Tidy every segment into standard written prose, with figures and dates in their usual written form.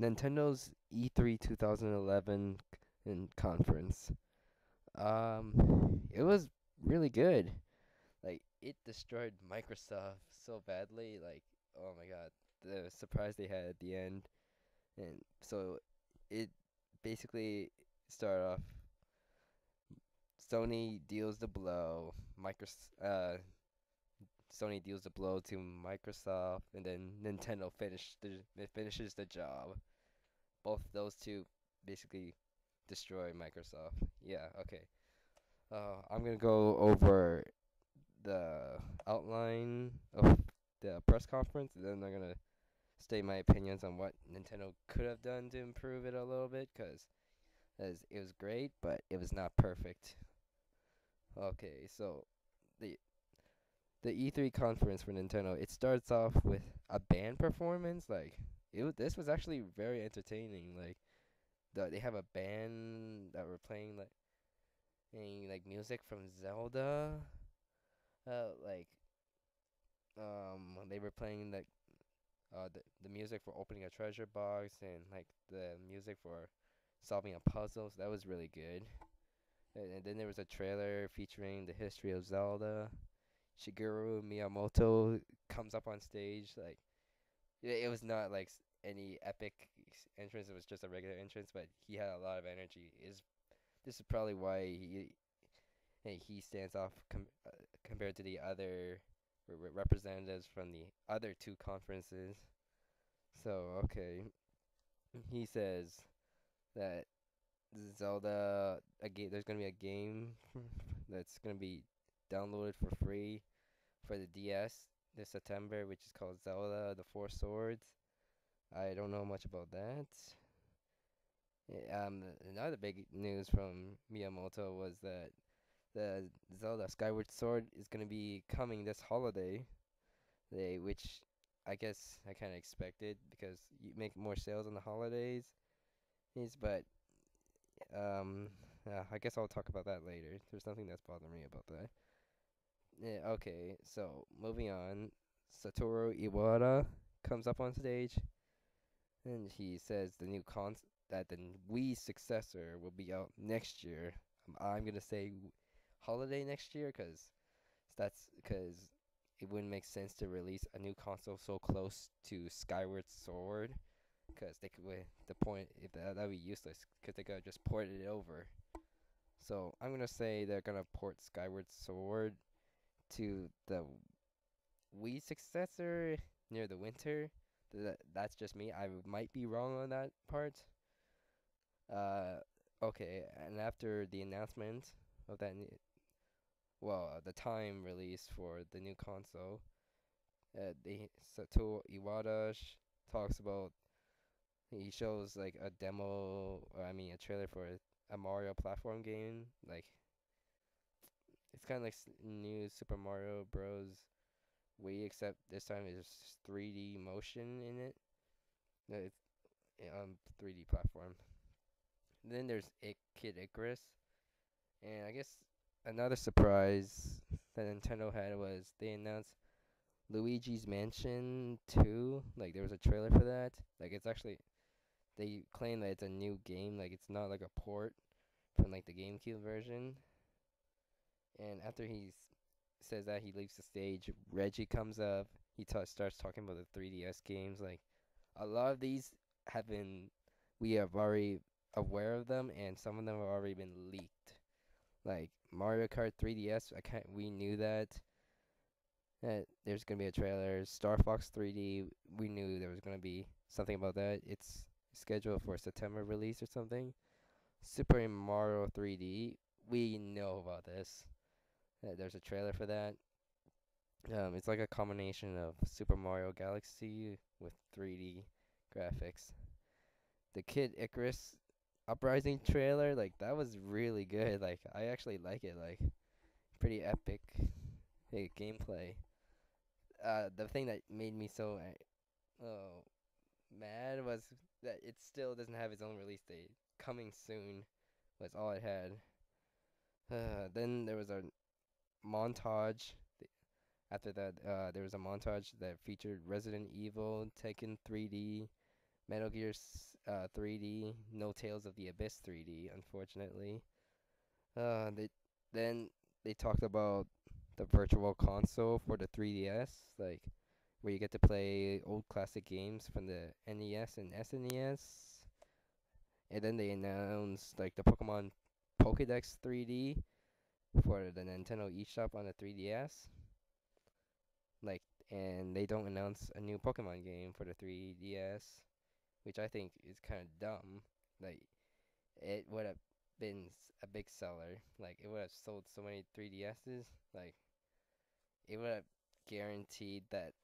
Nintendo's E3 2011 conference. It was really good. Like it destroyed Microsoft so badly. Like, oh my God, the surprise they had at the end, and so it basically started off. Sony deals the blow. Sony deals the blow to Microsoft, and then Nintendo finishes the job. Both those two basically destroy Microsoft. Yeah, okay. I'm gonna go over the outline of the press conference, and then I'm gonna state my opinions on what Nintendo could have done to improve it a little bit, cause as it was great, but it was not perfect. Okay, so the the E3 conference for Nintendo, it starts off with a band performance. Like this was actually very entertaining. Like they have a band that were playing like music from Zelda. Like they were playing the music for opening a treasure box and like the music for solving a puzzle. So that was really good. And then there was a trailer featuring the history of Zelda. Shigeru Miyamoto comes up on stage. Like it was not like any epic entrance. It was just a regular entrance, but he had a lot of energy. Is This is probably why he stands off compared to the other representatives from the other two conferences. So okay, he says that there's gonna be a game that's gonna be downloaded for free for the DS this September, which is called Zelda: The Four Swords. I don't know much about that. Another big news from Miyamoto was that the Zelda Skyward Sword is gonna be coming this holiday, which I guess I kind of expected because you make more sales on the holidays. But um, I guess I'll talk about that later. There's nothing that's bothering me about that. Yeah, okay, so moving on, Satoru Iwata comes up on stage and he says that the Wii successor will be out next year. I'm gonna say holiday next year because it wouldn't make sense to release a new console so close to Skyward Sword. Because they could the point if that'd be useless because they could have just ported it over. So I'm gonna say they're gonna port Skyward Sword to the Wii successor near the winter. That's just me. I might be wrong on that part. Uh, okay, and after the announcement of the time release for the new console, Satoru Iwata talks about. He shows like a demo, or I mean, a trailer for a Mario platform game. Like it's kind of like new Super Mario Bros. Wii, except this time it's 3D motion in it. It's 3D platform. Then there's Kid Icarus, and I guess another surprise that Nintendo had was they announced Luigi's Mansion 2. Like there was a trailer for that. Like it's actually they claim that it's a new game. Like it's not like a port from like the GameCube version. And after says that, he leaves the stage. Reggie comes up. Starts talking about the 3DS games. Like a lot of these have been, we have already aware of them, and some of them have already been leaked. Like Mario Kart 3DS, we knew that. There's gonna be a trailer. Star Fox 3D, we knew there was gonna be something about that. It's scheduled for September release or something. Super Mario 3D, we know about this. There's a trailer for that. It's like a combination of Super Mario Galaxy with 3D graphics. The Kid Icarus Uprising trailer, like that was really good. Like I actually like it. Like pretty epic, gameplay. The thing that made me so oh, mad was that it still doesn't have its own release date. Coming soon was all it had. Then there was a montage. After that, there was a montage that featured Resident Evil, Tekken 3D, Metal Gear 3D, no Tales of the Abyss 3D, unfortunately. They then they talked about the virtual console for the 3DS, like where you get to play old classic games from the NES and SNES. And then they announced like the Pokemon Pokédex 3D for the Nintendo eShop on the 3DS. Like, and they don't announce a new Pokemon game for the 3DS, which I think is kind of dumb. Like, it would have been a big seller. Like, it would have sold so many 3DSs. Like, it would have guaranteed that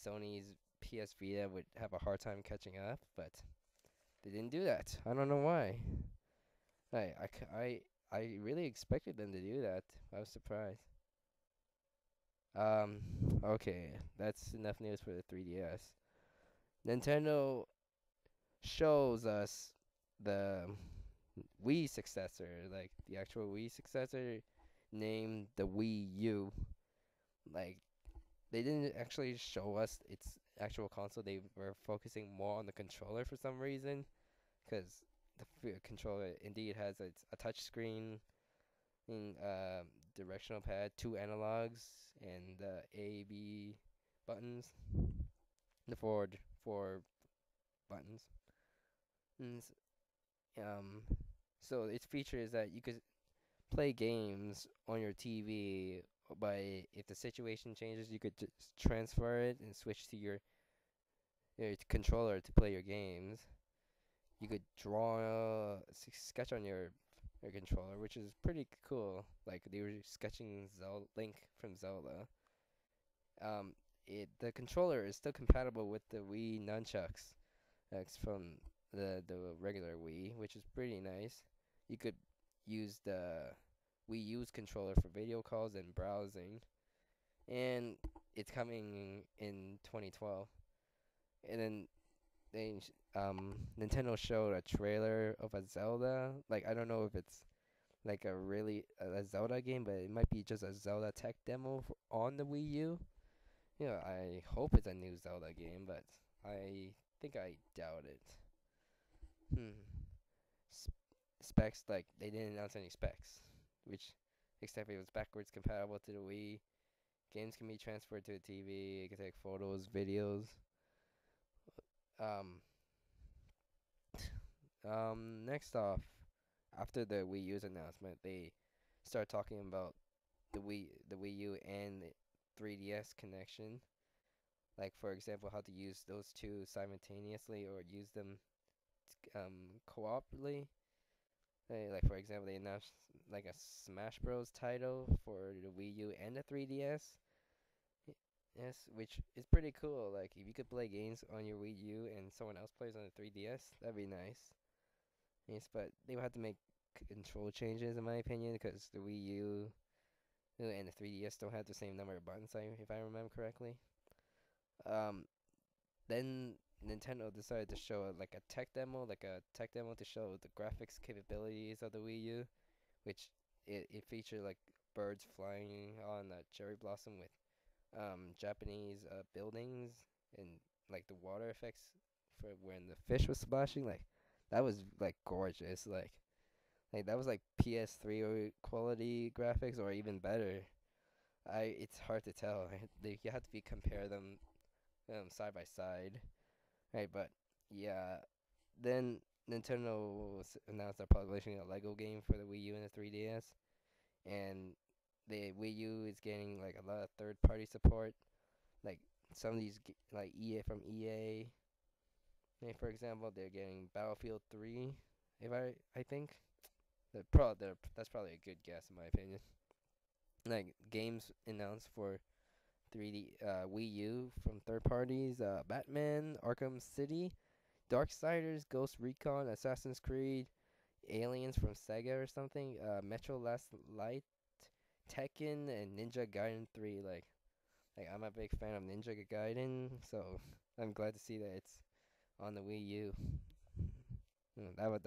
Sony's PS Vita would have a hard time catching up, but they didn't do that. I don't know why. I really expected them to do that. I was surprised. Um, okay, that's enough news for the 3DS. Nintendo shows us the Wii successor, like the actual Wii successor, named the Wii U. Like they didn't actually show us its actual console. They were focusing more on the controller for some reason, because the controller indeed has a touch screen, and directional pad, two analogs, and A B buttons, the four buttons. And so its feature is that you could play games on your TV, but if the situation changes, you could just transfer it and switch to your controller to play your games. You could draw sketch on your controller, which is pretty cool. Like they were sketching Link from Zelda. The controller is still compatible with the Wii nunchucks. That's from the regular Wii, which is pretty nice. You could use the Wii U's controller for video calls and browsing, and it's coming in 2012. And then Nintendo showed a trailer of a Zelda. Like I don't know if it's like a Zelda game, but it might be just a Zelda tech demo on the Wii U. I hope it's a new Zelda game, but I think I doubt it. Hmm. S- Specs, like they didn't announce any specs, which except it was backwards compatible to the Wii. Games can be transferred to the TV. It can take photos, videos. Um, Next off, after the Wii U's announcement, they start talking about the Wii U and the 3DS connection. Like for example, how to use those two simultaneously or use them cooperatively. Like for example, they announced like a Smash Bros. Title for the Wii U and the 3DS. Yes, which is pretty cool. Like if you could play games on your Wii U and someone else plays on the 3DS, that'd be nice. Yes, but they would have to make control changes in my opinion because the Wii U and the 3DS don't have the same number of buttons. If I remember correctly. Um, then Nintendo decided to show like a tech demo to show the graphics capabilities of the Wii U, which it featured like birds flying on a cherry blossom with Japanese buildings and like the water effects for when the fish was splashing. Like that was like gorgeous. Like that was like PS3 or quality graphics or even better. It's hard to tell. You have to be compare them side by side. Right, but yeah, then announced they're publishing a Lego game for the Wii U and the 3DS, and the Wii U is getting like a lot of third-party support. Like some of like EA from EA, for example, they're getting Battlefield 3. If I think that's probably a good guess in my opinion. Like games announced for 3D Wii U from third parties, Batman, Arkham City, Darksiders, Ghost Recon, Assassin's Creed, Aliens from Sega or something, Metro Last Light, Tekken, and Ninja Gaiden 3. Like I'm a big fan of Ninja Gaiden, so I'm glad to see that it's on the Wii U. I was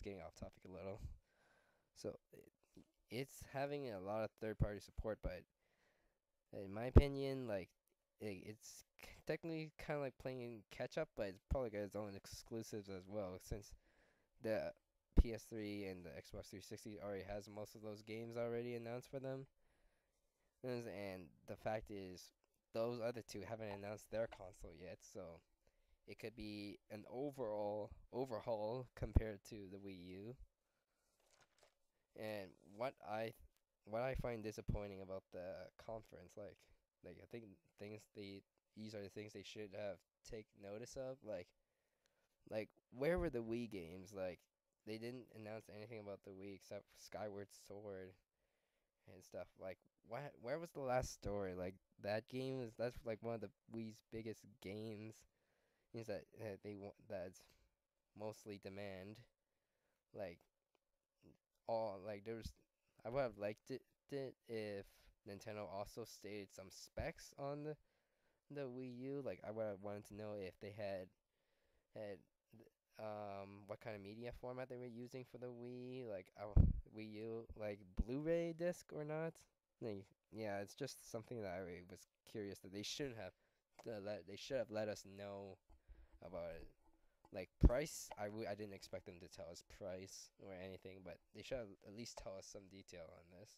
getting off topic a little. So it's having a lot of third party support, but in my opinion, like it's technically kind of like playing catch up, but it's probably got its own exclusives as well, since the PS3 and the Xbox 360 already has most of those games already announced for them. And the fact is, those other two haven't announced their console yet, so it could be an overall overhaul compared to the Wii U. And what I find disappointing about the conference, like I think things they these are the things they should have take notice of, like where were the Wii games? Like they didn't announce anything about the Wii except for Skyward Sword and stuff. Like what? Where was the last story? Like that game is that's like one of the Wii's biggest games. Is that they want that's mostly demand. Like all like there's I would have liked it if Nintendo also stated some specs on the Wii U. Like I would have wanted to know if they had what kind of media format they were using for the Wii, like Wii U, like Blu-ray disc or not. Like, yeah, it's just something that I was curious that they shouldn't have they should have let us know about it. Like price, I didn't expect them to tell us price or anything, but they should have at least tell us some detail on this.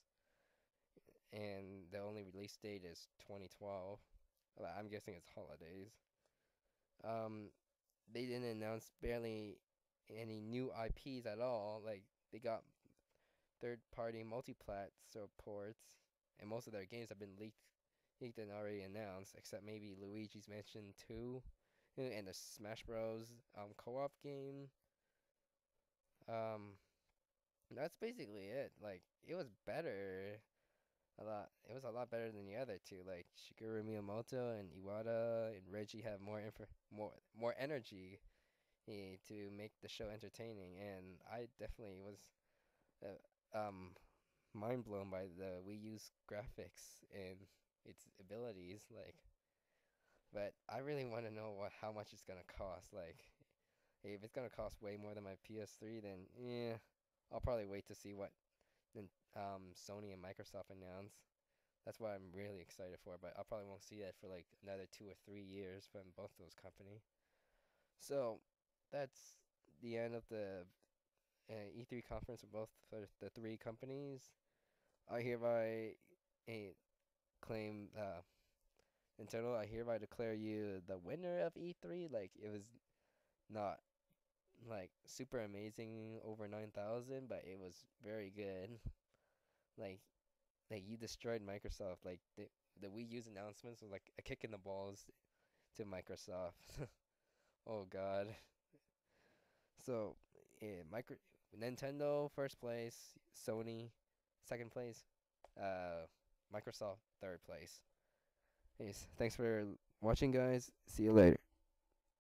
And the only release date is 2012. I'm guessing it's holidays. Um, they didn't announce barely any new IPs at all. Like they got third-party multi-plat supports, and most of their games have been leaked and already announced, except maybe Luigi's Mansion 2 and the Smash Bros. Co-op game. Um, that's basically it. Like it was better a lot. It was a lot better than the other two. Like Shigeru Miyamoto and Iwata and Reggie have more energy to make the show entertaining, and I definitely was um mind blown by the Wii U's graphics and its abilities. Like, but I really want to know how much it's gonna cost. Like, if it's gonna cost way more than my PS3, then yeah, I'll probably wait to see what Sony and Microsoft announce. That's what I'm really excited for, but I probably won't see that for like another 2 or 3 years from both those companies. So that's the end of the E3 conference for both for the three companies. I hereby uh, claim Nintendo. I hereby declare you the winner of E3. Like it was not like super amazing over 9,000, but it was very good. Like like you destroyed Microsoft. Like the Wii U's announcements was like a kick in the balls to Microsoft. Oh God. So micro Nintendo first place, Sony second place, uh, Microsoft third place. Yes, thanks for watching, guys. See you later.